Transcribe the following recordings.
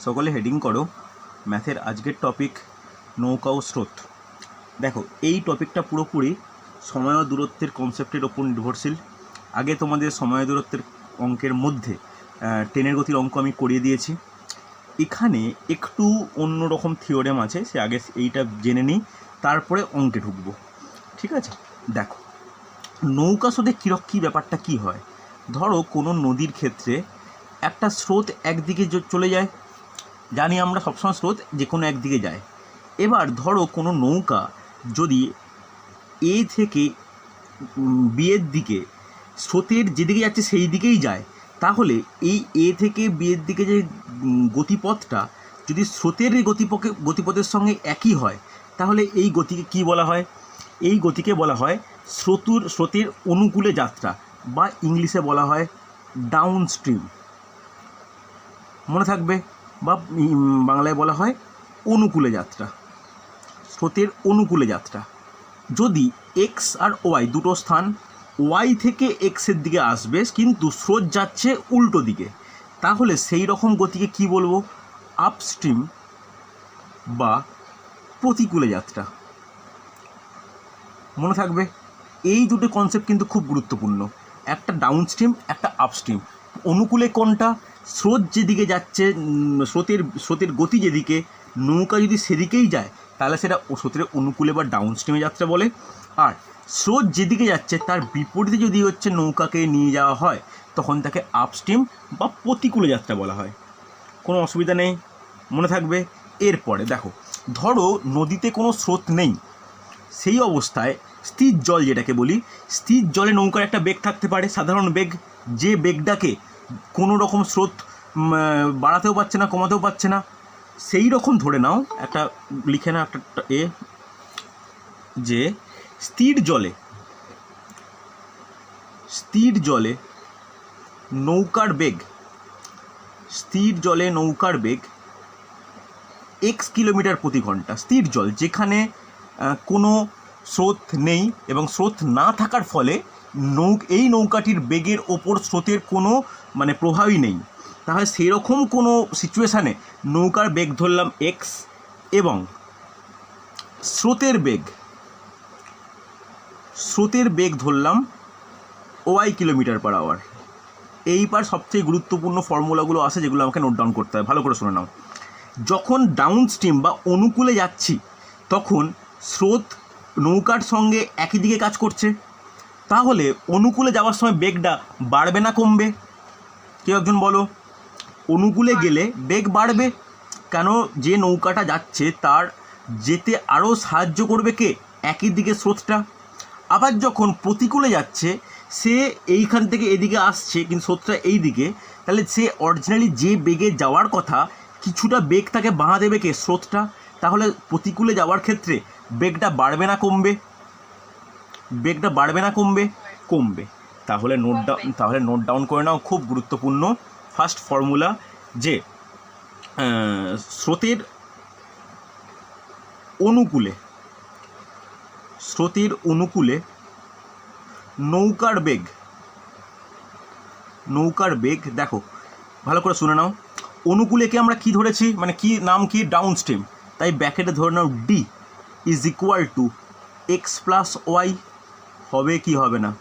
সকলে হেডিং করো ম্যাথের আজকের টপিক নৌকা ও স্রোত। দেখো এই টপিকটা পুরোপুরি সময় ও দূরত্বের কনসেপ্টের ওপর নির্ভরশীল। আগে তোমাদের সময় দূরত্বের অঙ্কের মধ্যে ট্রেনের গতির অঙ্ক আমি করিয়ে দিয়েছি। এখানে একটু অন্যরকম থিওরেম আছে, সে আগে এইটা জেনে নিই, তারপরে অঙ্কে ঢুকবো। ঠিক আছে, দেখো নৌকা স্রোতে কী ব্যাপারটা কী হয়। ধরো কোনো নদীর ক্ষেত্রে একটা স্রোত একদিকে চলে যায়, জানি আমরা সবসময় স্রোত যে কোনো একদিকে যায়। এবার ধরো কোনো নৌকা যদি এ থেকে বি এর দিকে স্রোতের যেদিকে যাচ্ছে সেই দিকেই যায়, তাহলে এই এ থেকে বি এর দিকে যে গতিপথটা যদি স্রোতের গতিপথের সঙ্গে একই হয়, তাহলে এই গতিকে কি বলা হয়? এই গতিকে বলা হয় স্রোতের অনুকূলে যাত্রা, বা ইংলিশে বলা হয় ডাউন স্ট্রিম। মনে থাকবে, বা বাংলায় বলা হয় অনুকূলে যাত্রা, স্রোতের অনুকূলে যাত্রা। যদি এক্স আর ওয়াই দুটো স্থান, ওয়াই থেকে এক্সের দিকে আসবে কিন্তু স্রোত যাচ্ছে উল্টো দিকে, তাহলে সেই রকম গতিকে কি বলবো? আপস্ট্রিম বা প্রতিকূলে যাত্রা। মনে থাকবে, এই দুটো কনসেপ্ট কিন্তু খুব গুরুত্বপূর্ণ, একটা ডাউনস্ট্রিম একটা আপস্ট্রিম। অনুকূলে কোনটা? স্রোত যেদিকে যাচ্ছে, স্রোতের গতি যেদিকে, নৌকা যদি সেদিকেই যায় তাহলে সেটা স্রোতের অনুকূলে বা ডাউনস্ট্রিমে যাত্রা বলে। আর স্রোত যেদিকে যাচ্ছে তার বিপরীতে যদি হচ্ছে নৌকাকে নিয়ে যাওয়া হয়, তখন তাকে আপস্ট্রিম বা প্রতিকূলে যাত্রা বলা হয়। কোনো অসুবিধা নেই, মনে থাকবে। এরপরে দেখো, ধরো নদীতে কোনো স্রোত নেই, সেই অবস্থায় স্থির জল যেটাকে বলি, স্থির জলে নৌকার একটা বেগ থাকতে পারে, সাধারণ বেগ, যে বেগটাকে কোনো রকম স্রোত বাড়াতেও পারছে না কমাতেও পারছে না। সেই রকম ধরে নাও, একটা লিখে নাও একটা যে স্থির জলে নৌকার বেগ, স্থির জলে নৌকার বেগ এক্স কিলোমিটার প্রতি ঘন্টা। স্থির জল যেখানে কোনো স্রোত নেই এবং স্রোত না থাকার ফলে এই নৌকাটির বেগের ওপর স্রোতের কোনো প্রভাবই নেই, তাহলে সেরকম কোনো সিচুয়েশানে নৌকার বেগ ধরলাম এক্স এবং স্রোতের বেগ ধরলাম ওয়াই কিলোমিটার পার আওয়ার। এইবার সবচেয়ে গুরুত্বপূর্ণ ফর্মুলাগুলো আছে যেগুলো আমাকে নোট ডাউন করতে হয়, ভালো করে শুনে নাও। যখন ডাউন স্ট্রিম বা অনুকূলে যাচ্ছি তখন স্রোত নৌকার সঙ্গে একই দিকে কাজ করছে, তাহলে অনুকূলে যাওয়ার সময় বেগটা বাড়বে না কমবে? কেউ একজন বলো। অনুকূলে গেলে বেগ বাড়বে, কেন? যে নৌকাটা যাচ্ছে তার যেতে আরও সাহায্য করবে কে? একই দিকে স্রোতটা। আবার যখন প্রতিকূলে যাচ্ছে, সে এইখান থেকে এদিকে আসছে কিন্তু স্রোতটা এই দিকে, তাহলে সে অরিজিনালি যে বেগে যাওয়ার কথা কিছুটা বেগ তাকে বাঁধা দেবে কে? স্রোতটা। তাহলে প্রতিকূলে যাওয়ার ক্ষেত্রে বেগটা বাড়বে না কমবে? বেগটা বাড়বে না কমবে? কমবে। তাহলে নোট ডাউন করে নাও, খুব গুরুত্বপূর্ণ ফার্স্ট ফর্মুলা, যে স্রোতের অনুকূলে নৌকার বেগ, দেখো ভালো করে শুনে নাও। অনুকূলেকে আমরা কি ধরেছি, কি নাম কি? Downstream. তাই ব্যাকেটে ধরে নাও d is equal to x plus y. হবে কি হবে না?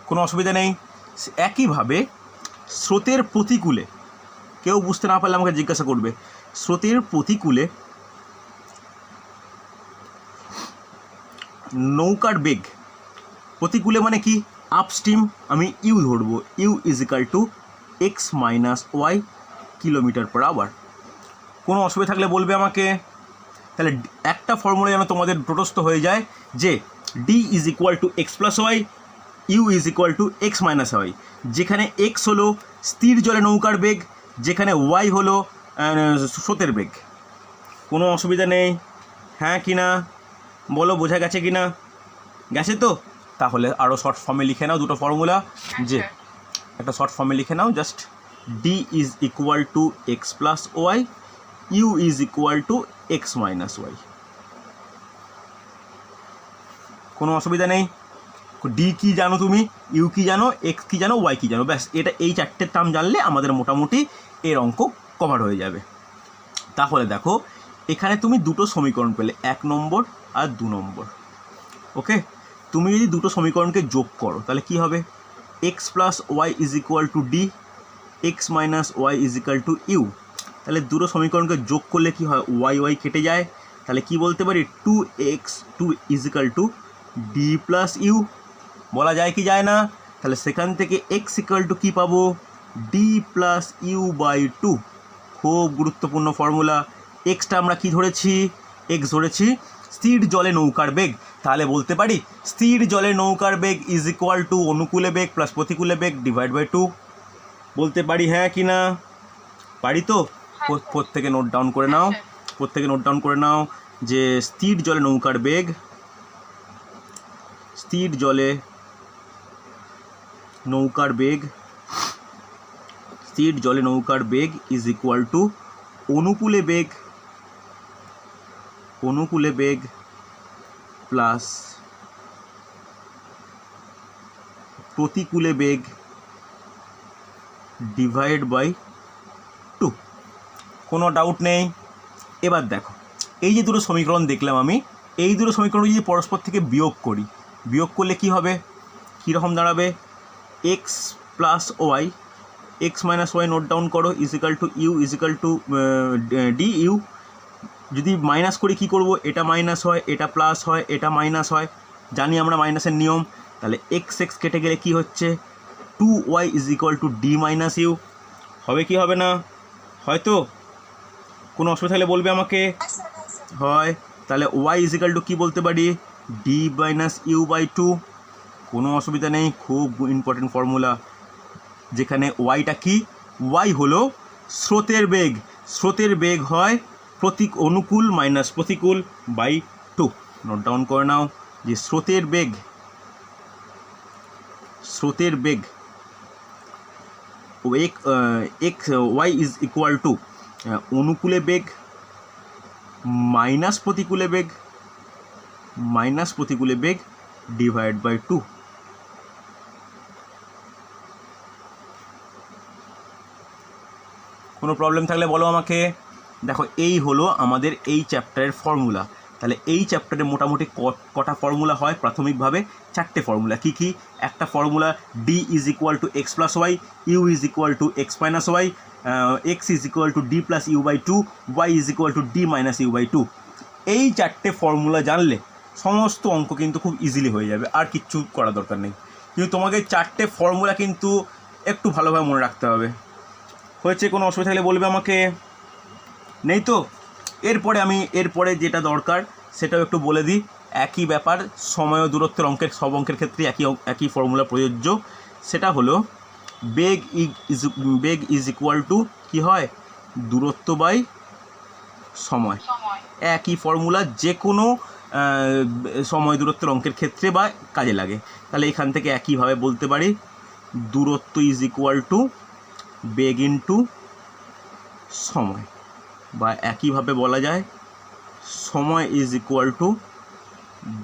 কোনো অসুবিধা নেই। একইভাবে স্রোতের প্রতিকূলে, কেউ বুঝতে না পারলে আমাকে জিজ্ঞাসা করবে, স্রোতের প্রতিকূলে নৌকার বেগ, প্রতিকূলে মানে কি? আপস্ট্রিম। আমি ইউ ধরবো, u is equal to x minus y kilometre per hour. কোনো অসুবিধা থাকলে বলবে আমাকে। তাহলে একটা ফর্মুলা যেন তোমাদের টোটস্থ হয়ে যায়, যে d is equal to x plus Y, you is equal to x minus y, যেখানে এক্স হলো স্থির জলে নৌকার বেগ, যেখানে ওয়াই হলো স্রোতের বেগ। কোনো অসুবিধা নেই? হ্যাঁ কি না বলো, বোঝা গেছে কি না? গেছে তো? তাহলে আরও শর্ট ফর্মে লিখে নাও দুটো ফর্মুলা, যে একটা শর্ট ফর্মে লিখে নাও, just d is equal to x plus Y, you is equal to x minus Y. কোনো অসুবিধা নেই? ডি কি জানো তুমি, ইউ কি জানো, এক্স কি জানো, ওয়াই কি জানো, ব্যাস এটা এই চারটে টার্ম জানলে আমাদের মোটামুটি এর অঙ্ক কভার হয়ে যাবে। তাহলে দেখো এখানে তুমি দুটো সমীকরণ পেলে, 1 নম্বর আর 2 নম্বর। ওকে, তুমি যদি দুটো সমীকরণকে যোগ করো তাহলে কি হবে, x plus y is equal to d, x minus y is equal to u. তাহলে দুটো সমীকরণকে যোগ করলে কি হয়, ওয়াই ওয়াই কেটে যায়। তাহলে কি বলতে পারি, 2x is equal to D plus u. বলা যায় কি যায় না? তাহলে সেখান থেকে এক্স ইকুয়াল টু কী পাবো, ডি প্লাস ইউ বাই 2। খুব গুরুত্বপূর্ণ ফর্মুলা। এক্সটা আমরা কি ধরেছি, এক্স ধরেছি স্থির জলে নৌকার বেগ। তাহলে বলতে পারি স্থির জলে নৌকার বেগ ইজ ইকুয়াল টু অনুকূলে বেগ প্লাস প্রতিকূলে বেগ ডিভাইড বাই 2। বলতে পারি হ্যাঁ কি না? পারি তো? প্রত্যেকে নোট ডাউন করে নাও, প্রত্যেকে নোট ডাউন করে নাও যে স্থির জলে নৌকার বেগ, স্থির জলে নৌকার বেগ, স্থির জলে নৌকার বেগ ইজ ইকুয়াল টু অনুকূলে বেগ, অনুকূলে বেগ প্লাস প্রতিকূলে বেগ ডিভাইড বাই 2। কোনো ডাউট নেই? এবার দেখো এই যে দুটো সমীকরণ দেখলাম আমি, এই দুটো সমীকরণ যদি পরস্পর থেকে বিয়োগ করি, বিয়োগ করলে কি হবে, কীরকম দাঁড়াবে, x plus Y, x minus y note down করো, is equal to u is equal to d u. যদি মাইনাস করি কী করবো, এটা মাইনাস হয়, এটা প্লাস হয়, এটা মাইনাস হয়, জানি আমরা মাইনাসের নিয়ম। তাহলে এক্স এক্স কেটে গেলে কি হচ্ছে, 2y is equal to D minus u. হবে কি হবে না? হয়তো কোনো অসুবিধা হলে বলবে আমাকে। হয়, তাহলে y ইজ ইকুয়াল টু কী বলতে পারি, ডি মাইনাস ইউ বাই 2। কোনো অসুবিধা নেই, খুব ইম্পর্টেন্ট ফর্মুলা। যেখানে ওয়াইটা কি, ওয়াই হলো স্রোতের বেগ, স্রোতের বেগ হয় অনুকূল মাইনাস প্রতিকূল বাই 2। নোট ডাউন করে নাও যে স্রোতের বেগ, স্রোতের বেগ ওয়াই ইজ ইকুয়াল টু অনুকূলে বেগ মাইনাস প্রতিকূলে বেগ, মাইনাস প্রতিকূলে বেগ ডিভাইড বাই 2। কোনো প্রবলেম থাকলে বলো আমাকে। দেখো এই হলো আমাদের এই চ্যাপ্টারের ফর্মুলা। তাহলে এই চ্যাপ্টারে মোটামুটি কটা ফর্মুলা হয়, প্রাথমিকভাবে 4টে ফর্মুলা। কী কী? একটা formula D is equal to x plus Y, you is equal to x minus Y, X is equal to D plus U by 2, Y is equal to D minus U by 2। এই 4টে formula জানলে সমস্ত অঙ্ক কিন্তু খুব easily হয়ে যাবে, আর কিচ্ছু করার দরকার নেই। কিন্তু তোমাকে 4টে ফর্মুলা কিন্তু একটু ভালোভাবে মনে রাখতে হবে। হয়েছে? কোনো অসুবিধা থাকলে বলবে আমাকে। নেই তো? এরপরে যেটা দরকার সেটাও একটু বলে দিই। একই ব্যাপার, সময় ও দূরত্বের অঙ্কের সব অঙ্কের ক্ষেত্রে একই ফর্মুলা প্রযোজ্য। সেটা হলো বেগ ইজ ইকুয়াল টু কী হয়, দূরত্ব বাই সময়। একই ফর্মুলা যে কোনো সময় দূরত্বের অঙ্কের ক্ষেত্রে বা কাজে লাগে। তাহলে এখান থেকে একইভাবে বলতে পারি দূরত্ব is equal two beg into সময়, বা একইভাবে বলা যায় সময় ইজ ইকুয়াল টু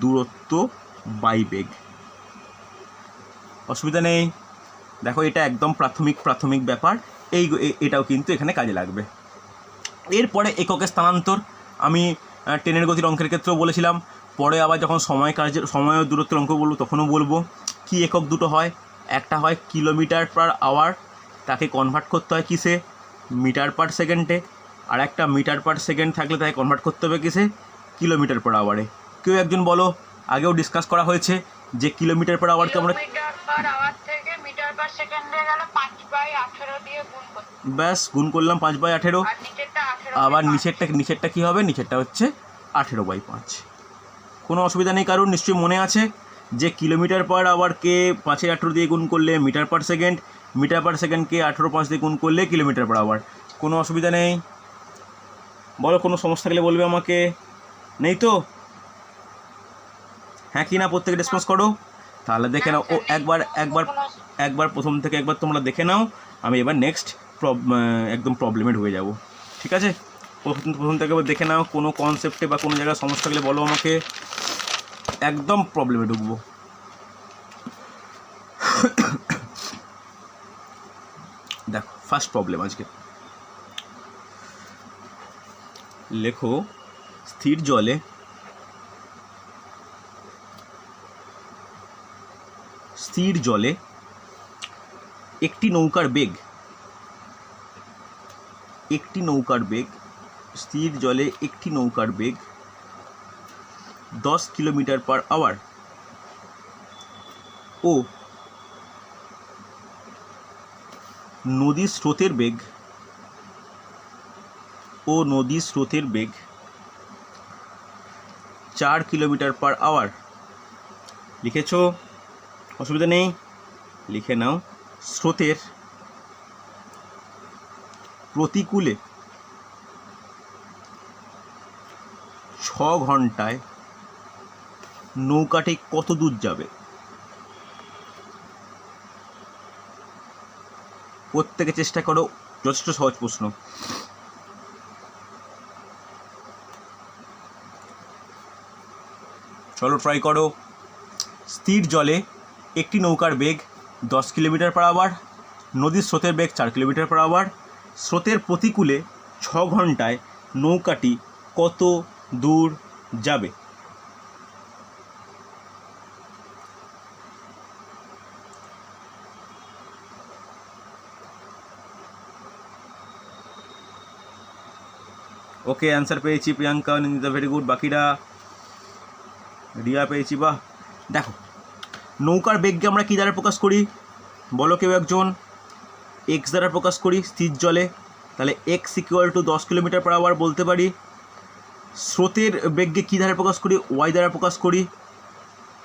দূরত্ব বাই বেগ। অসুবিধা নেই? দেখো এটা একদম প্রাথমিক ব্যাপার, এটাও কিন্তু এখানে কাজে লাগবে। এরপরে এককের স্থানান্তর আমি ট্রেনের গতির অঙ্কের ক্ষেত্রেও বলেছিলাম, পরে আবার যখন সময় ও দূরত্বের অঙ্ক বলবো তখনও বলবো। কি একক দুটো হয়, একটা হয় কিলোমিটার পার আওয়ার, তাকে কনভার্ট করতে হয় কিসে, মিটার পার সেকেন্ডে। আর একটা মিটার পার সেকেন্ড থাকলে তাকে কনভার্ট করতে হবে কিসে, কিলোমিটার পার আওয়ারে। কেউ একজন বলো, আগেও ডিসকাস করা হয়েছে যে কিলোমিটার পার আওয়ারকে আমরা ব্যাস গুণ করলাম 5/18। আবার নিচেরটা কী হবে, নিচেরটা হচ্ছে 18/5। কোনো অসুবিধা নেই কারণ, নিশ্চয়ই মনে আছে যে কিলোমিটার পার আওয়ারকে 5/18 দিয়ে গুণ করলে metre per second, metre per সেকেন্ডকে 18/5 দিয়ে গুণ করলে কিলোমিটার পার আওয়ার। কোনো অসুবিধা নেই? বলো, কোনো সমস্যা থাকলে বলবে আমাকে। নেই তো? হ্যাঁ কি না প্রত্যেকে রেসপন্স করো। তাহলে দেখে নাও, ও একবার প্রথম থেকে একবার তোমরা দেখে নাও, আমি এবার নেক্সট একদম প্রবলেমে ঢুকে যাব। ঠিক আছে? প্রথম থেকে একবার দেখে নাও, কোনো কনসেপ্টে বা কোনো জায়গায় সমস্যা থাকলে বলো আমাকে, একদম প্রবলেমে ঢুকবো। দেখো ফার্স্ট প্রবলেম আজকে, লেখো স্থির জলে একটি নৌকার বেগ স্থির জলে একটি নৌকার বেগ 10 কিলোমিটার/আওয়ার ও নদীর স্রোতের বেগ 4 কিলোমিটার/আওয়ার। লিখেছো? অসুবিধা নেই, লিখে নাও। স্রোতের প্রতিকূলে 6 ঘন্টায় নৌকাটি কত দূর যাবে? প্রত্যেকে চেষ্টা করো, যথেষ্ট সহজ প্রশ্ন। চলো ট্রাই করো। স্থির জলে একটি নৌকার বেগ 10 কিলোমিটার/আওয়ার, নদীর স্রোতের বেগ 4 কিলোমিটার/আওয়ার। স্রোতের প্রতিকূলে 6 ঘন্টায় নৌকাটি কত দূর যাবে? ওকে, অ্যান্সার পেয়েছি প্রিয়াঙ্কা, নিন্দিতা ভেরি গুড। বাকিরা? রিয়া পেয়েছি, বাহ। দেখো, নৌকার বেগকে আমরা কী দ্বারা প্রকাশ করি বলো কেউ একজন? এক্স দ্বারা প্রকাশ করি স্থির জলে, তাহলে এক্স = 10 কিলোমিটার/আওয়ার বলতে পারি। স্রোতের বেগকে কী দ্বারা প্রকাশ করি? ওয়াই দ্বারা প্রকাশ করি,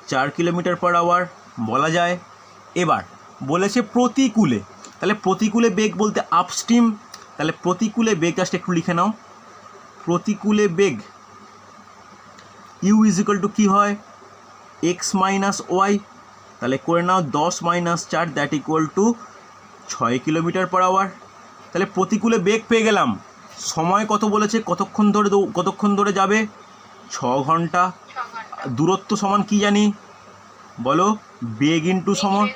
4 কিলোমিটার/আওয়ার বলা যায়। এবার বলেছে প্রতিকূলে, তাহলে প্রতিকূলে বেগ বলতে আপস্ট্রিম, তাহলে প্রতিকূলে বেগ জাস্ট একটু লিখে নাও। প্রতিকূলে বেগ ইউ = কী হয়? এক্স মাইনাস ওয়াই, তাহলে করে নাও 10 - 4 দ্যাট = 6 কিলোমিটার/আওয়ার। তাহলে প্রতিকূলে বেগ পেয়ে গেলাম। সময় কত বলেছে? কতক্ষণ ধরে যাবে? 6 ঘন্টা। দূরত্ব সমান কি জানি বলো? বেগ ইন্টু সময়।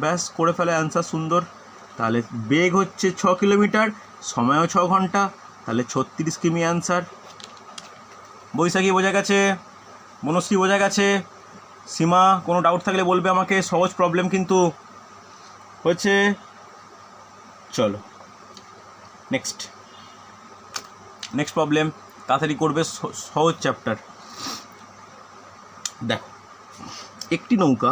ব্যাস, করে ফেলে অ্যান্সার, সুন্দর। তাহলে বেগ হচ্ছে 6 কিলোমিটার, সময়ও 6 ঘন্টা, তাহলে 36 কিমি অ্যান্সার। বৈশাখী বোঝা গেছে? মনশ্রী বোঝা গেছে? সীমা কোনো ডাউট থাকলে বলবে আমাকে, সহজ প্রবলেম কিন্তু হয়েছে। চলো নেক্সট প্রবলেম, তাড়াতাড়ি করবে, সহজ চ্যাপ্টার। দেখো, একটি নৌকা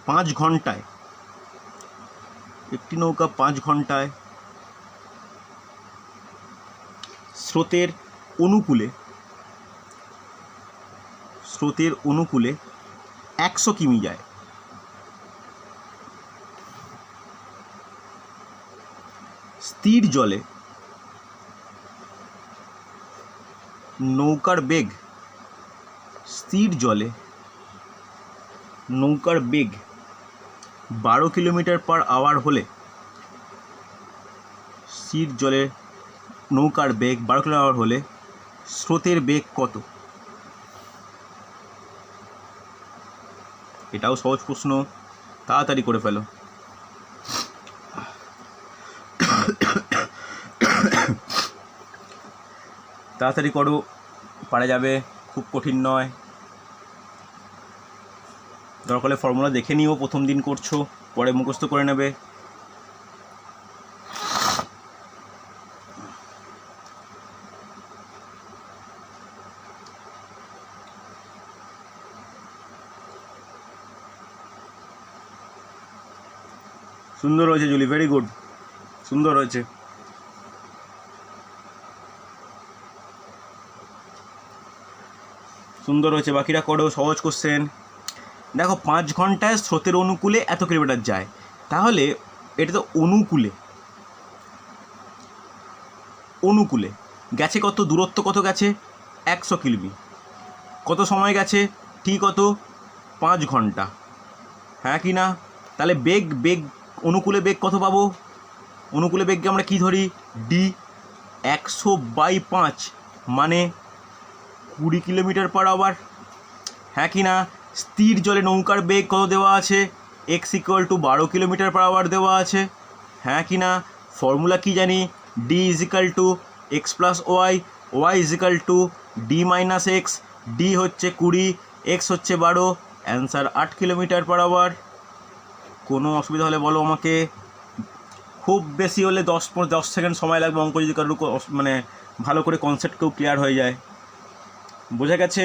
5 ঘন্টায় স্রোতের অনুকূলে 100 কিমি যায়। স্থির জলে নৌকার বেগ 12 কিলোমিটার/আওয়ার হলে স্থির জলে নৌকার বেগ 12 কিলোমিটার/আওয়ার হলে স্রোতের বেগ কত? এটাও সহজ প্রশ্ন, তাড়াতাড়ি করে ফেলো। তাড়াতাড়ি করো, পারা যাবে, খুব কঠিন নয়। দরকার হলে ফর্মুলা দেখে নিও, প্রথম দিন করছো, পরে মুখস্থ করে নেবে। সুন্দর হয়েছে জুলি, ভেরি গুড, সুন্দর হয়েছে। বাকিরা করো, সহজ কোশ্চেন। দেখো, 5 ঘন্টায় স্রোতের অনুকূলে এত কিলোমিটার যায়, তাহলে এটা তো অনুকূলে গেছে কত? দূরত্ব কত গেছে? 100 কিমি। কত সময় গেছে? ঠিক কত? 5 ঘন্টা, হ্যাঁ কি না? তাহলে বেগ অনুকূলে বেগ কত পাবো? অনুকূলে বেগকে আমরা কি ধরি? ডি। 100/5 মানে 20 কিলোমিটার/আওয়ার, হ্যাঁ কি না? স্থির জলে নৌকার বেগ কত দেওয়া আছে? X equal to 12 kilometre per hour দেওয়া আছে, হ্যাঁ কি না? ফর্মুলা কি জানি? D is equal to x plus Y, Y is equal to D minus X, D হচ্ছে 20, এক্স হচ্ছে 12, অ্যান্সার 8 কিলোমিটার পার আওয়ার। কোনো অসুবিধা হলে বলো আমাকে। খুব বেশি হলে 10 সেকেন্ড সময় লাগবে, অঙ্ক যদি কারোর মানে ভালো করে কনসেপ্ট কেউ ক্লিয়ার হয়ে যায়। বোঝা গেছে?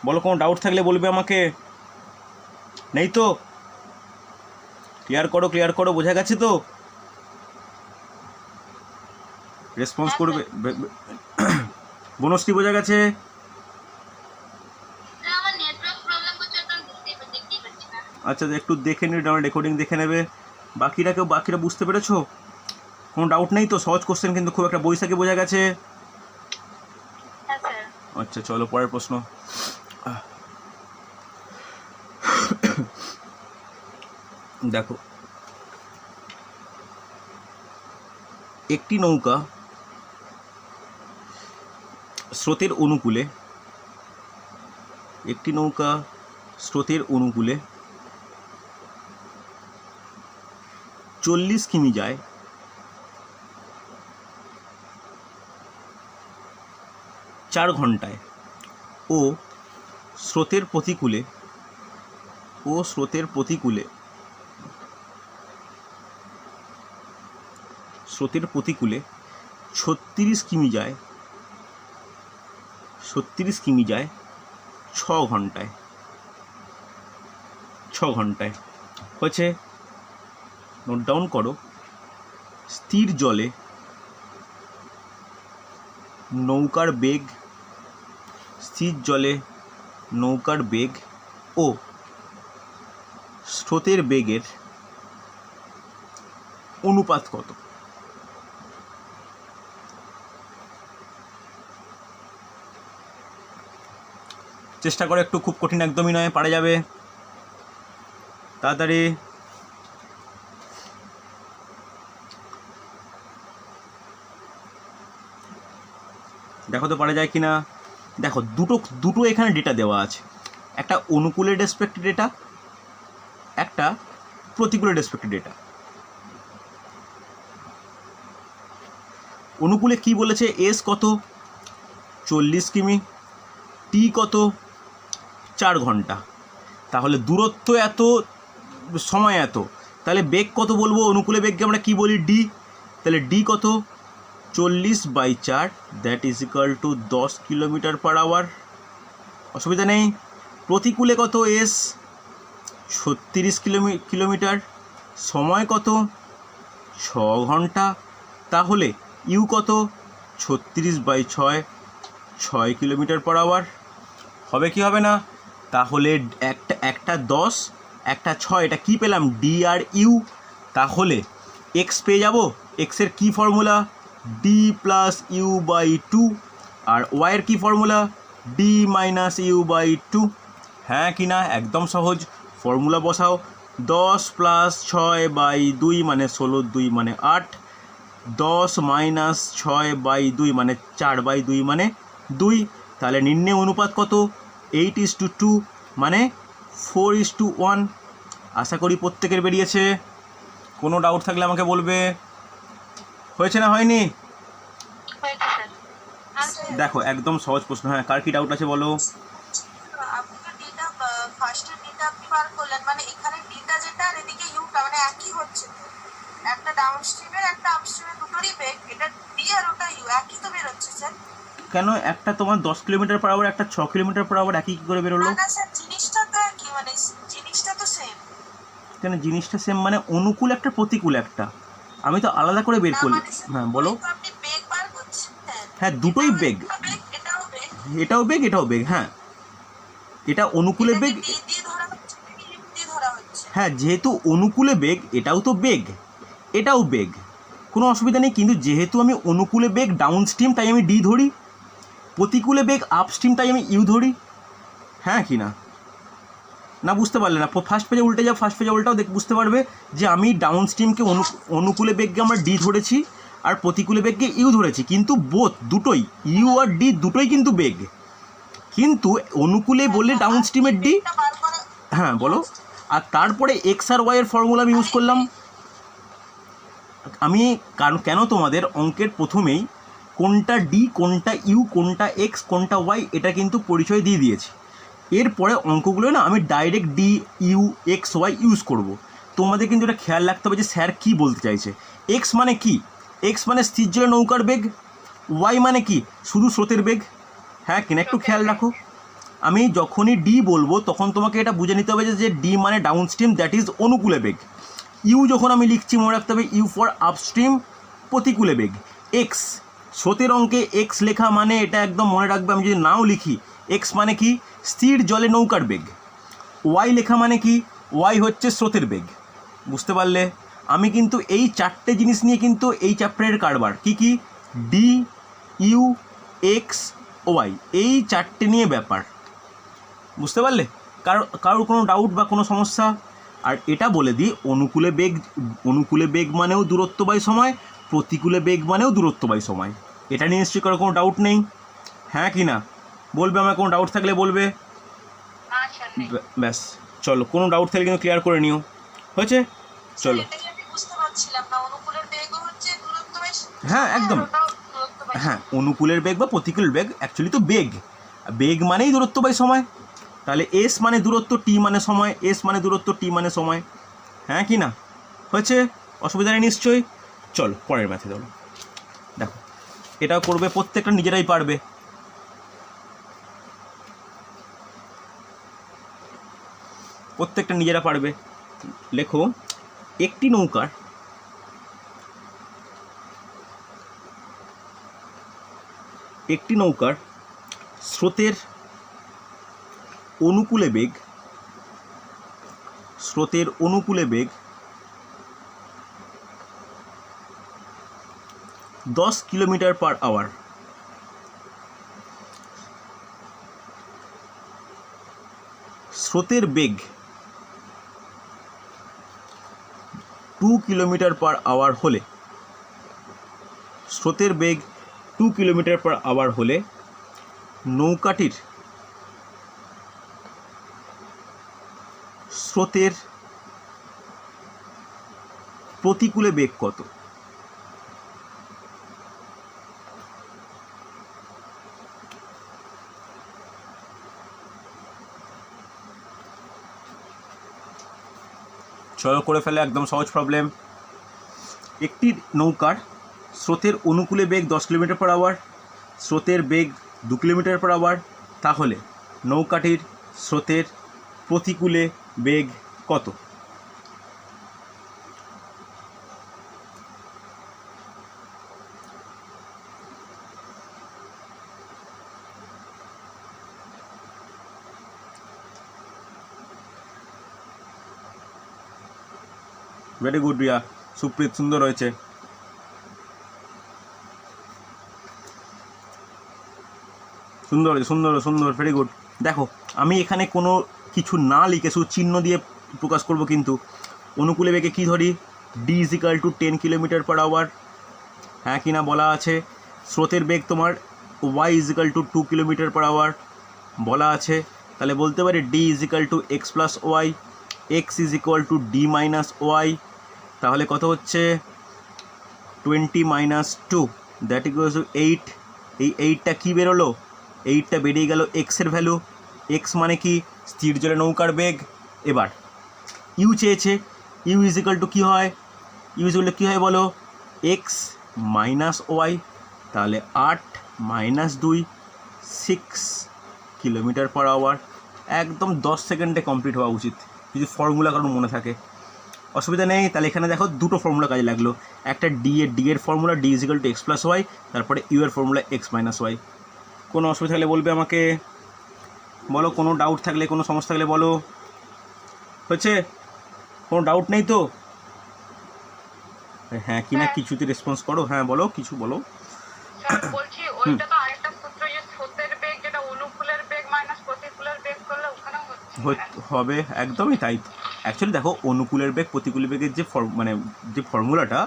বলো, কোনো ডাউট থাকলে বলবে আমাকে। নেই তো? ক্লিয়ার করো, বোঝা গেছে তো? রেসপন্স করবে। বনশ্রী বোঝা গেছে? আচ্ছা, একটু দেখে নি, রেকর্ডিং দেখে নেবে। বাকিরা বুঝতে পেরেছো? কোনো ডাউট নেই তো? সহজ কোশ্চেন কিন্তু খুব একটা। বৈশাখী বোঝা গেছে? আচ্ছা, চলো পরের প্রশ্ন। দেখো, একটি নৌকা স্রোতের অনুকূলে 40 কিমি যায় 4 ঘন্টায় ও স্রোতের প্রতিকূলে 36 কিমি যায় 6 ঘন্টায়। হচ্ছে, নোট ডাউন করো। স্থির জলে নৌকার বেগ ও স্রোতের বেগের অনুপাত কত? চেষ্টা করো একটু, খুব কঠিন একদমই নয়, পারা যাবে। তাড়াতাড়ি। দেখো তো পারা যায় কি না। দেখো, দুটো এখানে ডেটা দেওয়া আছে। একটা অনুকূলের রেসপেক্টে ডেটা, একটা প্রতিকূলের রেসপেক্টে ডেটা। অনুকূলে কি বলেছে? এস কত? 40 কিমি। টি কত? 4 ঘন্টা। তাহলে দূরত্ব এত, সময় এত, তাহলে বেগ কত বলবো? অনুকূলে বেগকে আমরা কি বলি? ডি। তাহলে ডি কত? 40/4, that is equal to 10 kilometre per hour. অসুবিধা নেই। প্রতিকূলে কত? S 36 kilometre. সময় কত? 6 ঘন্টা। তাহলে ইউ কত? 36/6, 6 কিলোমিটার পার আওয়ার। হবে কি হবে না? তাহলে একটা 10, একটা 6, এটা কি পেলাম? ডি আর ইউ। তাহলে এক্স পেয়ে যাব। এক্সের কি ফর্মুলা? D plus U by 2। আর ওয়াইয়ের কি ফর্মুলা? D minus U by 2। হ্যাঁ কি না? একদম সহজ। ফর্মুলা বসাও। 10 প্লাস 6/2 মানে 16/2 মানে 8। 10 মাইনাস 6/2 মানে 4/2 মানে 2। তাহলে নির্ণয় অনুপাত কত? 8:2 মানে 4:1। আশা করি প্রত্যেকের বেরিয়েছে। কোনো ডাউট থাকলে আমাকে বলবে। হয়েছে না হয়নি? দেখো, একদম সহজ প্রশ্ন। হ্যাঁ, কার কি ডাউট আছে বলো। কেন একটা তোমার 10 কিলোমিটার পার আওয়ার, একটা 6 কিলোমিটার পার আওয়ার একই কি করে বেরোলো? কেন জিনিসটা সেম? মানে অনুকূল একটা, প্রতিকূল একটা, আমি তো আলাদা করে বের করি। হ্যাঁ বলো। হ্যাঁ, দুটোই বেগ। এটাও বেগ, এটাও বেগ। হ্যাঁ, এটা অনুকূলে বেগ। হ্যাঁ, যেহেতু অনুকূলে বেগ, এটাও তো বেগ, এটাও বেগ, কোনো অসুবিধা নেই। কিন্তু যেহেতু আমি অনুকূলে বেগ ডাউন স্ট্রিম, তাই আমি ডি ধরি। প্রতিকূলে বেগ আপ স্ট্রিম, তাই আমি ইউ ধরি। হ্যাঁ কি না? না বুঝতে পারলে না? ফার্স্ট পেজে উল্টে যাও, ফার্স্ট পেজে উল্টাও, বুঝতে পারবে যে আমি ডাউন স্ট্রিমকে অনুকূলে বেগকে আমরা ডি ধরেছি, আর প্রতিকূলে বেগকে ইউ ধরেছি। কিন্তু দুটোই, ইউ আর ডি দুটোই কিন্তু বেগ। কিন্তু অনুকূলে বললে ডাউন স্ট্রিমের ডি। হ্যাঁ বলো। আর তারপরে এক্স আর ওয়াইয়ের ফর্মুলা আমি ইউজ করলাম। আমি কেন তোমাদের অঙ্কের প্রথমেই কোনটা ডি, কোনটা ইউ, কোনটা এক্স, কোনটা ওয়াই এটা কিন্তু পরিচয় দিয়ে দিয়েছি। এরপরে অঙ্কগুলো না আমি direct D, U, X, Y use করব। তোমাদের কিন্তু এটা খেয়াল রাখতে হবে যে স্যার কী বলতে চাইছে। এক্স মানে কি? এক্স মানে স্থির জলে নৌকার বেগ। ওয়াই মানে কি? শুধু স্রোতের বেগ। হ্যাঁ কিনা একটু খেয়াল রাখো। আমি যখনই ডি বলবো তখন তোমাকে এটা বুঝে নিতে হবে যে ডি মানে ডাউন স্ট্রিম, দ্যাট ইজ অনুকূলে বেগ। ইউ যখন আমি লিখছি মনে রাখতে হবে ইউ ফর আপস্ট্রিম, প্রতিকূলে বেগ। এক্স, স্রোতের অঙ্কে এক্স লেখা মানে এটা একদম মনে রাখবে, আমি যদি নাও লিখি এক্স মানে কি? স্থির জলে নৌকার বেগ। ওয়াই লেখা মানে কি? ওয়াই হচ্ছে স্রোতের বেগ। বুঝতে পারলে? আমি কিন্তু এই চারটে জিনিস নিয়ে কিন্তু এই চ্যাপ্টারের কারবার। কি কি? ডি, ইউ, এক্স, ওয়াই, এই চারটে নিয়ে ব্যাপার। বুঝতে পারলে? কারোর কোনো ডাউট বা কোনো সমস্যা? আর এটা বলে দিই, অনুকূলে বেগ মানেও দূরত্ব বাই সময়, প্রতিকূলে বেগ মানেও দূরত্ব বাই সময়। এটা নিয়ে নিশ্চয়ই কারো কোনো ডাউট নেই? হ্যাঁ কি না বলবে? আমার কোনো ডাউট থাকলে বলবে। ব্যাস চলো, কোনো ডাউট থাকলে কিন্তু ক্লিয়ার করে নিও। হয়েছে? চলো। হ্যাঁ একদম, হ্যাঁ অনুকূলের বেগ বা প্রতিকূলের বেগ অ্যাকচুয়ালি তো বেগ মানেই দূরত্ব বাই সময়। তাহলে এস মানে দূরত্ব, টি মানে সময়, এস মানে দূরত্ব, টি মানে সময়। হ্যাঁ কি না? হয়েছে? অসুবিধা নেই নিশ্চয়ই। চলো পরের ম্যাথে চলো। দেখো এটাও করবে, প্রত্যেকটা নিজেরাই পারবে। প্রত্যেকটা নিজেরা পারবে। লেখো, একটি নৌকার স্রোতের অনুকূলে বেগ 10 কিলোমিটার/আওয়ার। স্রোতের বেগ 2 কিলোমিটার/আওয়ার হলে, স্রোতের বেগ 2 কিলোমিটার/আওয়ার হলে নৌকাটির স্রোতের প্রতিকূলে বেগ কত? চলো করে ফেলে, একদম সহজ প্রবলেম। একটি নৌকার স্রোতের অনুকূলে বেগ 10 কিলোমিটার/আওয়ার, স্রোতের বেগ 2 কিলোমিটার/আওয়ার, তাহলে নৌকাটির স্রোতের প্রতিকূলে বেগ কত? ভেরি গুড রিয়া, সুপ্রীত, সুন্দর হয়েছে। সুন্দর, ভেরি গুড। দেখো আমি এখানে কোনো কিছু না লিখে শুধু চিহ্ন দিয়ে প্রকাশ করব, কিন্তু অনুকূলে বেগে কী ধরি? D is equal to 10 kilometre per hour. হ্যাঁ কি না বলা আছে। স্রোতের বেগ তোমার ওয়াই ইজিক্যাল টু 2 কিলোমিটার/আওয়ার বলা আছে। তাহলে বলতে পারি D is equal to x plus Y, X is equal to D minus Y. তাহলে কত হচ্ছে? 20 - 2, দ্যাট ইকুয়ালস টু 8। এই 8টা কী বেরোলো? 8টা বেরিয়ে গেল এক্সের ভ্যালু। এক্স মানে কি? স্থির জলে নৌকার বেগ। এবার ইউ চেয়েছে, ইউ ইজিক্যাল টু কী হয়? ইউ ইজিক্যাল টু কী হয় বলো? X minus Y. তাহলে 8 - 2 6 কিলোমিটার/আওয়ার। একদম 10 সেকেন্ডে কমপ্লিট হওয়া উচিত যদি ফর্মুলা কারণ মনে থাকে। অসুবিধা নেই। তাহলে এখানে দেখো দুটো ফর্মুলা কাজে লাগলো। একটা ডি এর formula D is equal to x plus Y, তারপরে ইউ এর ফর্মুলা এক্স মাইনাস ওয়াই। কোনো অসুবিধা থাকলে বলবে আমাকে, বলো। কোনো ডাউট থাকলে, কোনো সমস্যা থাকলে বলো। হচ্ছে? কোনো ডাউট নেই তো? হ্যাঁ কি না কিছুতে রেসপন্স করো। হ্যাঁ বলো, কিছু বলো। বলছি ওইটা তো আরেকটা সূত্র, যে স্রোতের বেগ যেটা অনুকূলের বেগ মাইনাস প্রতিকূলের বেগ করলে ওখানেও হবে। একদমই তাই। অ্যাকচুয়ালি দেখো অনুকূলের বেগ প্রতিকূলের বেগের যে ফর্মুলাটা,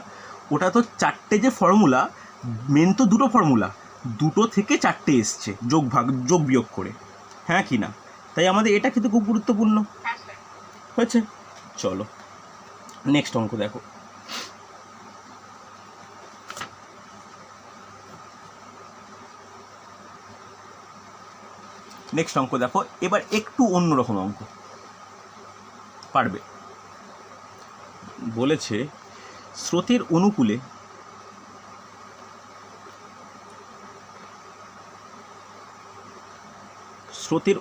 ওটা তো চারটে যে ফর্মুলা, মেন তো দুটো ফর্মুলা, দুটো থেকে চারটে এসছে যোগ বিয়োগ করে। হ্যাঁ কি না? তাই আমাদের এটা কিন্তু খুব গুরুত্বপূর্ণ। হয়েছে? চলো নেক্সট অঙ্ক দেখো। নেক্সট অঙ্ক দেখো, এবার একটু অন্যরকম অঙ্ক, পারবে। বলেছে স্রোতের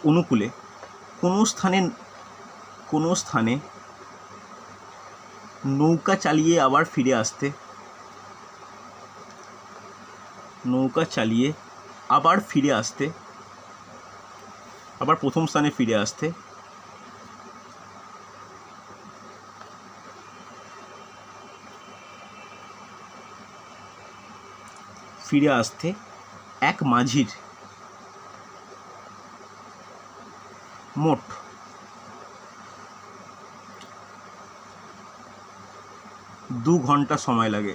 অনুকূলে কোনো স্থানে নৌকা চালিয়ে আবার ফিরে আসতে আবার প্রথম স্থানে ফিরে আসতে এক মাঝির মোট 2 ঘন্টা সময় লাগে।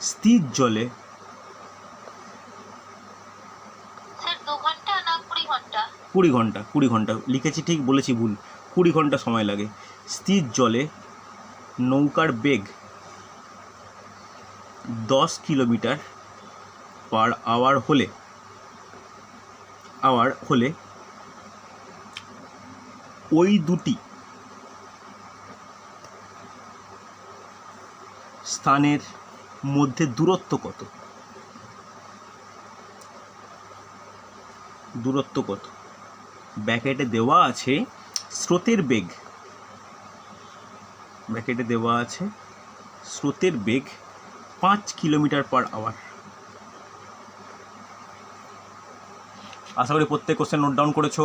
স্থির জলে 20 ঘন্টা লিখেছি, ঠিক বলেছি ভুল, 20 ঘন্টা সময় লাগে। স্থির জলে নৌকার বেগ 10 কিলোমিটার পার আওয়ার হলে ওই দুটি স্থানের মধ্যে দূরত্ব কত? ব্র্যাকেটে দেওয়া আছে স্রোতের বেগ, 5 কিলোমিটার পার আওয়ার। আশা করি প্রত্যেক কোশ্চেন নোট ডাউন করেছো।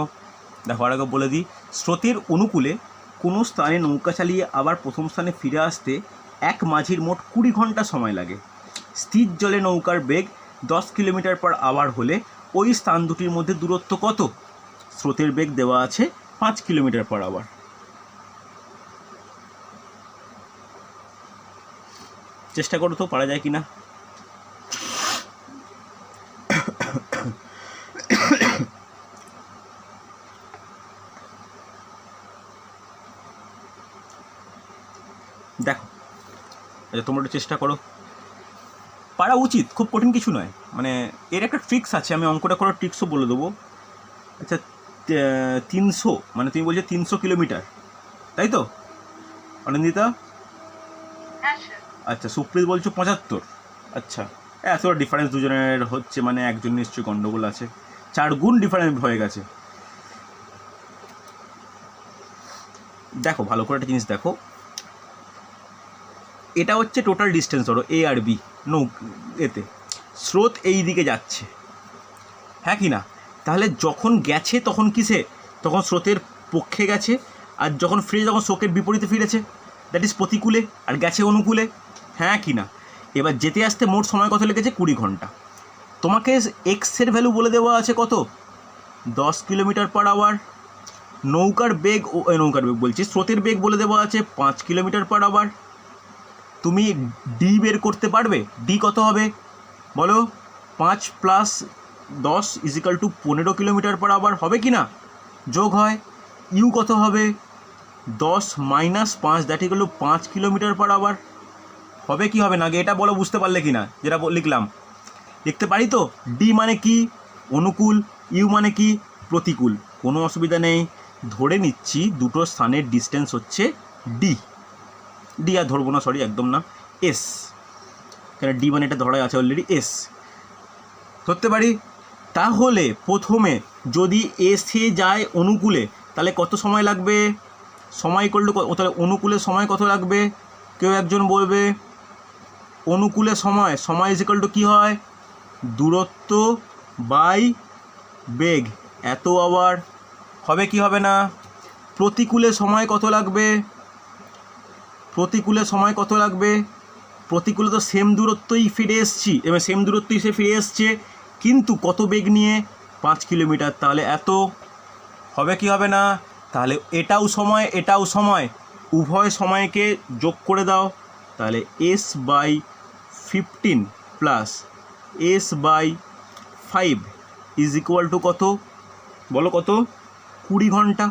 দেখো আর আগে বলে দিই, স্রোতের অনুকূলে কোনো স্থানে নৌকা চালিয়ে আবার প্রথম স্থানে ফিরে আসতে এক মাঝির মোট 20 ঘন্টা সময় লাগে। স্থির জলে নৌকার বেগ 10 কিলোমিটার পার আওয়ার হলে ওই স্থান দুটির মধ্যে দূরত্ব কত? স্রোতের বেগ দেওয়া আছে 5 কিলোমিটার পার আওয়ার। চেষ্টা করো তো পারা যায় কিনা। দেখো, আচ্ছা তোমরা একটু চেষ্টা করো, পারা উচিত, খুব কঠিন কিছু নয়। মানে এর একটা ট্রিক্স আছে, আমি অঙ্কটা করার ট্রিক্সও বলে দেবো। আচ্ছা 300, মানে তুমি বলছো 300 কিলোমিটার, তাই তো অনিন্দিতা? আচ্ছা সুপ্রিত বলছো 75। আচ্ছা এতটা ডিফারেন্স দুজনের হচ্ছে, মানে একজন নিশ্চয়ই গন্ডগোল আছে, 4 গুণ ডিফারেন্স হয়ে গেছে। দেখো ভালো করে একটা জিনিস দেখো, এটা হচ্ছে টোটাল ডিস্টেন্স, ধরো এ আর বি, এতে স্রোত এই দিকে যাচ্ছে, হ্যাঁ কি না? তাহলে যখন গেছে তখন কিসে? তখন স্রোতের পক্ষে গেছে, আর যখন ফিরে তখন স্রোতের বিপরীতে ফিরেছে, দ্যাট ইজ প্রতিকূলে, আর গেছে অনুকূলে, হ্যাঁ কি না? এবার যেতে আসতে মোট সময় কত লেগেছে? 20 ঘন্টা। তোমাকে এক্সের ভ্যালু বলে দেওয়া আছে কত? 10 কিলোমিটার পার আওয়ার। নৌকার বেগ বলছি, স্রোতের বেগ বলে দেওয়া আছে 5 কিলোমিটার পার আওয়ার। তুমি ডি বের করতে পারবে? ডি কত হবে বলো? 5 + 10 = 15 কিলোমিটার পার আওয়ার, হবে কি না? যোগ হয়। ইউ কত হবে? 10 - 5, that equal to 5 kilometre per hour. হবে কি হবে না? আগে এটা বলো, বুঝতে পারলে কি না যেটা লিখলাম? লিখতে পারি তো? ডি মানে কি? অনুকূল। ইউ মানে কি? প্রতিকূল। কোনো অসুবিধা নেই, ধরে নিচ্ছি দুটো স্থানের ডিস্টেন্স হচ্ছে ডি। ডি আর ধরবো না, সরি একদম না, এস, কেন ডি মানে এটা ধরা আছে অলরেডি, এস ধরতে পারি। তাহলে প্রথমে যদি এসে যায় অনুকূলে, তাহলে কত সময় লাগবে? সময় করলে তাহলে অনুকূলে সময় কত লাগবে? কেউ একজন বলবে। অনুকূলে সময় ইজ ইকুয়াল টু কী হয়? দূরত্ব বাই বেগ, এত আওয়ার। হবে কি হবে না? প্রতিকূলে সময় কত লাগবে? প্রতিকূলে তো সেম দূরত্বই ফিরে এসছি, এবার সেম দূরত্বই সে ফিরে এসছে, কিন্তু কত বেগ নিয়ে? 5 কিলোমিটার। তাহলে এত। হবে কি হবে না? তাহলে এটাও সময়, উভয় সময়কে যোগ করে দাও, তাহলে s/15 + s/5 = কত? বলো কত? 20 ঘন্টা।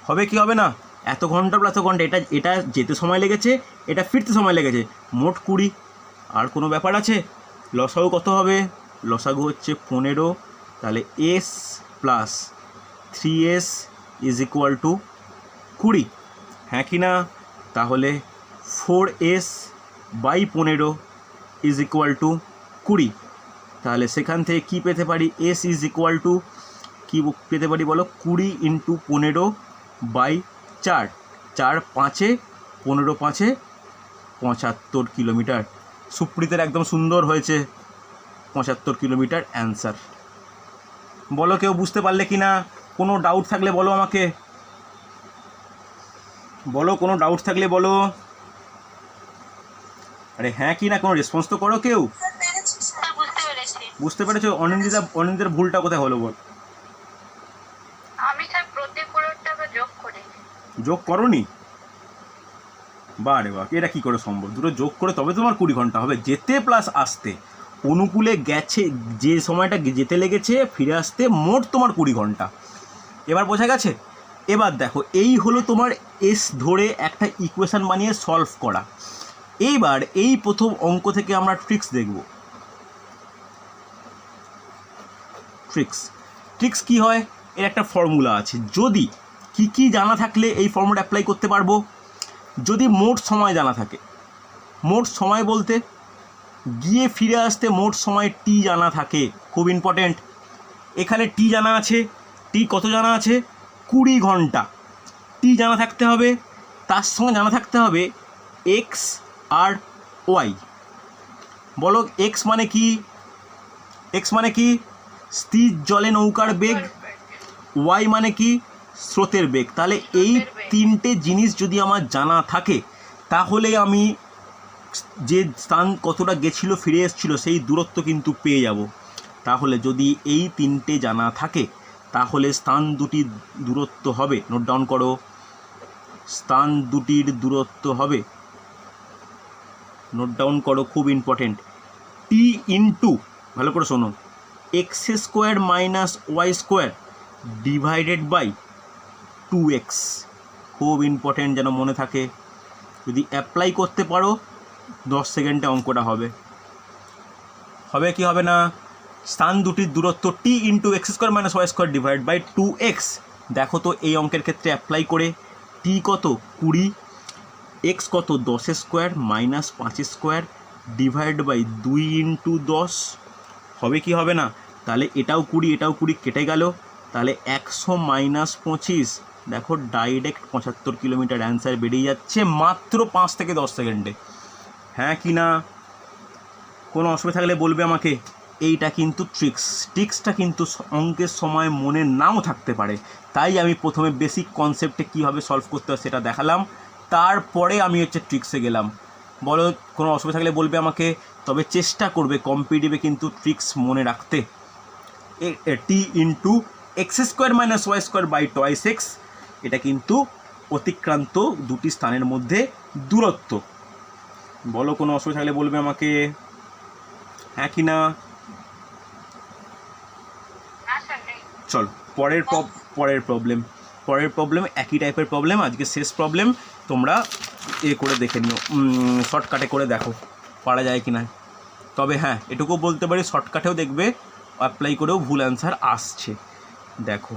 হবে কি হবে না? এত ঘন্টা প্লাস এত ঘন্টা, এটা এটা যেতে সময় লেগেছে, এটা ফিরতে সময় লেগেছে, মোট 20। আর কোনো ব্যাপার আছে? লসাগু কত হবে? লসাগু হচ্ছে 15, তাহলে S plus 3s is equal two 20, হ্যাঁ কি না? তাহলে 4s by 15 is equal two 20। তাহলে সেখান থেকে কী পেতে পারি? এস ইজ ইকুয়াল টু কী পেতে পারি বলো? 20 ইন্টু 15 বাই 4, 4 5 15 5 75 কিলোমিটার। সুপ্রীতের একদম সুন্দর হয়েছে, 75 কিলোমিটার অ্যান্সার। বলো কেউ বুঝতে পারলে কি না? কোনো ডাউট থাকলে বলো আমাকে, বলো কোনো ডাউট থাকলে বলো। আরে হ্যাঁ কি না, কোনো রেসপন্স তো করো কেউ। বুঝতে পেরেছো? অনিন্দিতার ভুলটা কোথায় হলো বল? আমি স্যার প্রতিকূলটাকে যোগ করি। যোগ করনি? বারে বাহ, এটা কী করে সম্ভব? দুটো যোগ করে তবে তোমার 20 ঘন্টা হবে, যেতে প্লাস আসতে। অনুকূলে গেছে, যে সময়টা যেতে লেগেছে, ফিরে আসতে মোট তোমার 20 ঘন্টা। এবার বোঝা গেছে? এবার দেখো, এই হলো তোমার এস ধরে একটা ইকুয়েশান বানিয়ে সলভ করা। এইবার এই প্রথম অঙ্ক থেকে আমরা ট্রিক্স দেখব। ট্রিক্স কী হয়? এর একটা ফর্মুলা আছে। যদি কি জানা থাকলে এই ফর্মুলা অ্যাপ্লাই করতে পারবো? যদি মোট সময় জানা থাকে, মোট সময় বলতে গিয়ে ফিরে আসতে মোট সময় টি জানা থাকে, খুব ইম্পর্টেন্ট। এখানে টি জানা আছে, টি কত জানা আছে? 20 ঘন্টা। টি জানা থাকতে হবে, তার সঙ্গে জানা থাকতে হবে এক্স আর ওয়াই। বলো এক্স মানে কি? এক্স মানে কি? স্থির জলে নৌকার বেগ। ওয়াই মানে কি? স্রোতের বেগ। তাহলে এই তিনটে জিনিস যদি আমার জানা থাকে, তাহলে আমি যে স্থান কতটা গেছিলো ফিরে এসেছিলো সেই দূরত্ব কিন্তু পেয়ে যাব। তাহলে যদি এই তিনটে জানা থাকে, তাহলে স্থান দুটির দূরত্ব হবে, নোট ডাউন করো, স্থান দুটির দূরত্ব হবে, নোট ডাউন করো, খুব ইম্পর্টেন্ট, টি ইন্টু, ভালো করে শোনো, X square minus Y square divided by 2x। খুব ইম্পর্টেন্ট, যেন মনে থাকে। যদি অ্যাপ্লাই করতে পারো 10 সেকেন্ডে অঙ্কটা হবে। হবে কি হবে না? স্থান দুটির দূরত্ব t into x square minus Y square divide by 2x। দেখো তো এই অঙ্কের ক্ষেত্রে অ্যাপ্লাই করে, টি কত? 20, এক্স কত? 10 square minus 5 square divide by 2 into 10। হবে কি হবে না? তাহলে এটাও 20 এটাও 20 কেটে গেল, তাহলে 100 মাইনাস 25, দেখো ডাইরেক্ট 75 কিলোমিটার অ্যান্সার বেরিয়ে যাচ্ছে মাত্র 5 থেকে 10 সেকেন্ডে, হ্যাঁ কি না? কোনো অসুবিধা থাকলে বলবে আমাকে। এইটা কিন্তু ট্রিক্সটা কিন্তু অঙ্কের সময় মনে নাও থাকতে পারে, তাই আমি প্রথমে বেসিক কনসেপ্টে কীভাবে সলভ করতে হয় সেটা দেখালাম, তারপরে আমি হচ্ছে ট্রিক্সে গেলাম। বলো কোনো অসুবিধা থাকলে বলবে আমাকে। তবে চেষ্টা করবে কম্পিটিটিভে কিন্তু ট্রিক্স মনে রাখতে। T into x square minus Y square by twice x, এটা কিন্তু অতিক্রান্ত দুটি স্থানের মধ্যে দূরত্ব। বলো কোনো অসুবিধা থাকলে বলবে আমাকে, হ্যাঁ কি না? চল পরের প্রবলেম একই টাইপের প্রবলেম, আজকে শেষ প্রবলেম। তোমরা করে দেখে নিও, শর্টকাটে করে দেখো পারা যায় কি না। তবে হ্যাঁ, এটুকু বলতে পারি, শর্টকাটেও দেখবে অ্যাপ্লাই করেও ভুল অ্যান্সার আসছে। দেখো,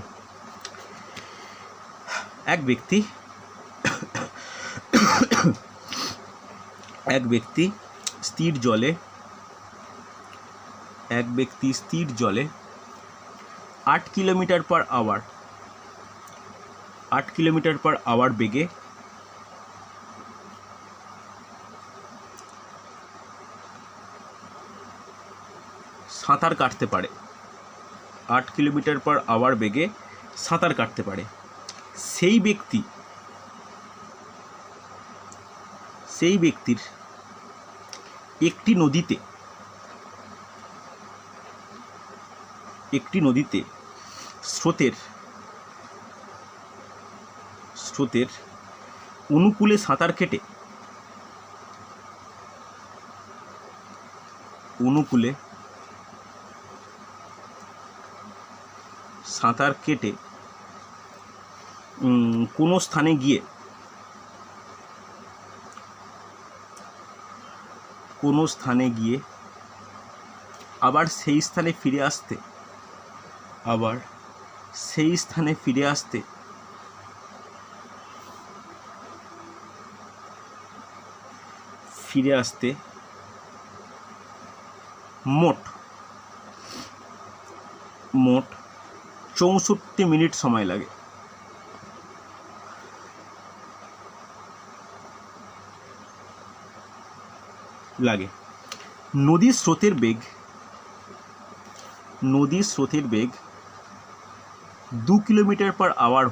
এক ব্যক্তি স্থির জলে 8 কিলোমিটার পার আওয়ার বেগে সাঁতার কাটতে পারে। 8 কিলোমিটার পার আওয়ার বেগে সাঁতার কাটতে পারে। সেই ব্যক্তির একটি নদীতে স্রোতের অনুকূলে সাঁতার কেটে সাঁতার কেটে কোনো স্থানে গিয়ে আবার সেই স্থানে ফিরে আসতে মোট 64 মিনিট সময় লাগে। নদীর স্রোতের বেগ 2 কিলোমিটার/আওয়ার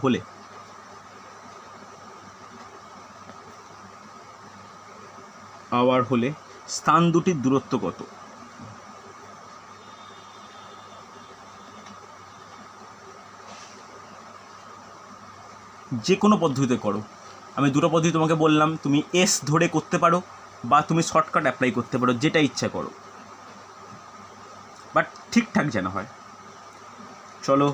হলে স্থান দুটির দূরত্ব কত? যে কোনো পদ্ধতিতে করো, আমি দুটো পদ্ধতি তোমাকে বললাম, তুমি এস ধরে করতে পারো বা তুমি শর্টকাট অ্যাপ্লাই করতে পারো, যেটা ইচ্ছা করো, বাট ঠিকঠাক যেন হয়। চলো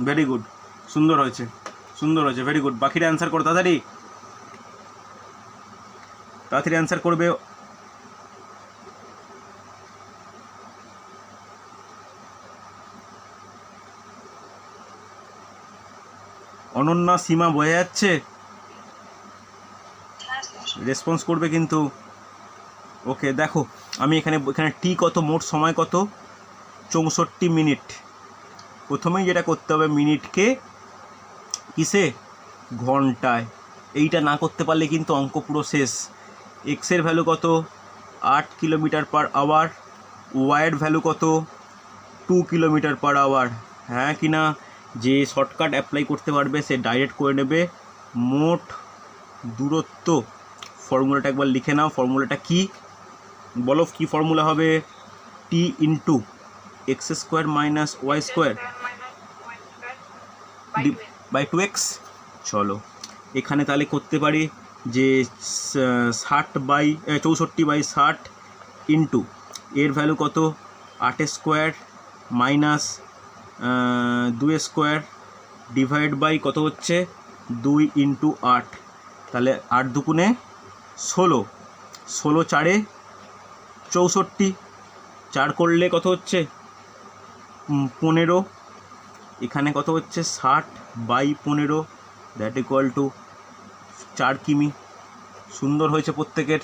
ভেরি গুড, সুন্দর হয়েছে, ভেরি গুড। বাকিটা অ্যান্সার করো, তাড়াতাড়ি অ্যান্সার করবে। অনন্যা, সীমা বোঝা যাচ্ছে? রেসপন্স করবে কিন্তু। ওকে, দেখো আমি এখানে টি কত, মোট সময় কত? 64 মিনিট। প্রথমেই যেটা করতে হবে, মিনিটকে কিসে? ঘন্টায়। এইটা না করতে পারলে কিন্তু অঙ্ক পুরো শেষ। এক্সের ভ্যালু কত? 8 কিলোমিটার/আওয়ার। ওয়াইয়ের ভ্যালু কত? 2 কিলোমিটার/আওয়ার। হ্যাঁ কি না? যে শর্টকাট অ্যাপ্লাই করতে পারবে সে ডাইরেক্ট করে নেবে। মোট দূরত্ব, ফর্মুলাটা একবার লিখে নাও। ফর্মুলাটা কি বলো, কি ফর্মুলা হবে? T into x square minus Y square by 2x। চলো এখানে তাহলে করতে পারি যে 64/60 ইন্টু এর ভ্যালু কত? 8 square minus 2 square divide by কত হচ্ছে? 2 ইন্টু 8। তাহলে 8 দুগুণে 16, 16 4 64, 4 করলে কত হচ্ছে? 15। এখানে কত হচ্ছে? 60/15, দ্যাট ইকুয়াল টু 4 কিমি। সুন্দর হয়েছে প্রত্যেকের,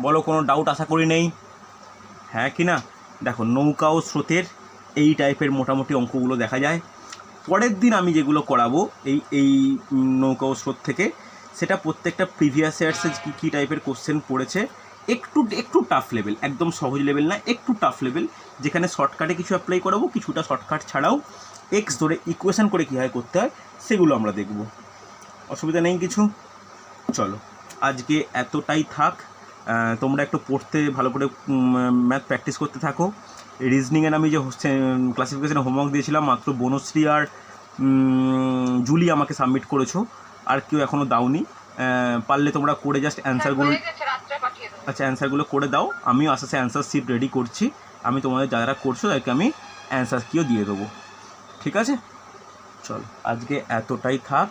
বলো কোনো ডাউট আশা করি নেই, হ্যাঁ কি না? দেখো নৌকা ও স্রোতের এই টাইপের মোটামুটি অঙ্কগুলো দেখা যায়। পরের দিন আমি যেগুলো করাবো এই নৌকা ও স্রোত থেকে, সেটা প্রত্যেকটা প্রিভিয়াস ইয়ার্সে কী টাইপের কোশ্চেন পড়েছে, একটু টাফ লেভেল, একদম সহজ লেভেল না, একটু টাফ লেভেল, যেখানে শর্টকাটে কিছু অ্যাপ্লাই করাবো, কিছুটা শর্টকাট ছাড়াও এক্স ধরে ইকুয়েশান করে কীভাবে করতে হয় সেগুলো আমরা দেখব। অসুবিধা নেই কিছু। চলো আজকে এতটাই থাক। তোমরা একটু পড়তে ভালো করে ম্যাথ প্র্যাকটিস করতে থাকো। রিজনিংয়ের আমি যে ক্লাসিফিকেশানে হোমওয়ার্ক দিয়েছিলাম, মাত্র বনশ্রী আর জুলি আমাকে সাবমিট করেছো, আর কেউ এখনও দাওনি। পারলে তোমরা করে জাস্ট অ্যান্সারগুলো, আচ্ছা অ্যান্সারগুলো করে দাও। আমিও আস্তে আস্তে অ্যান্সার শিট রেডি করছি। আমি তোমাদের যারা করছো তাদেরকে আমি অ্যান্সার কিও দিয়ে দেবো, ঠিক আছে? চলো আজকে এতটাই থাক।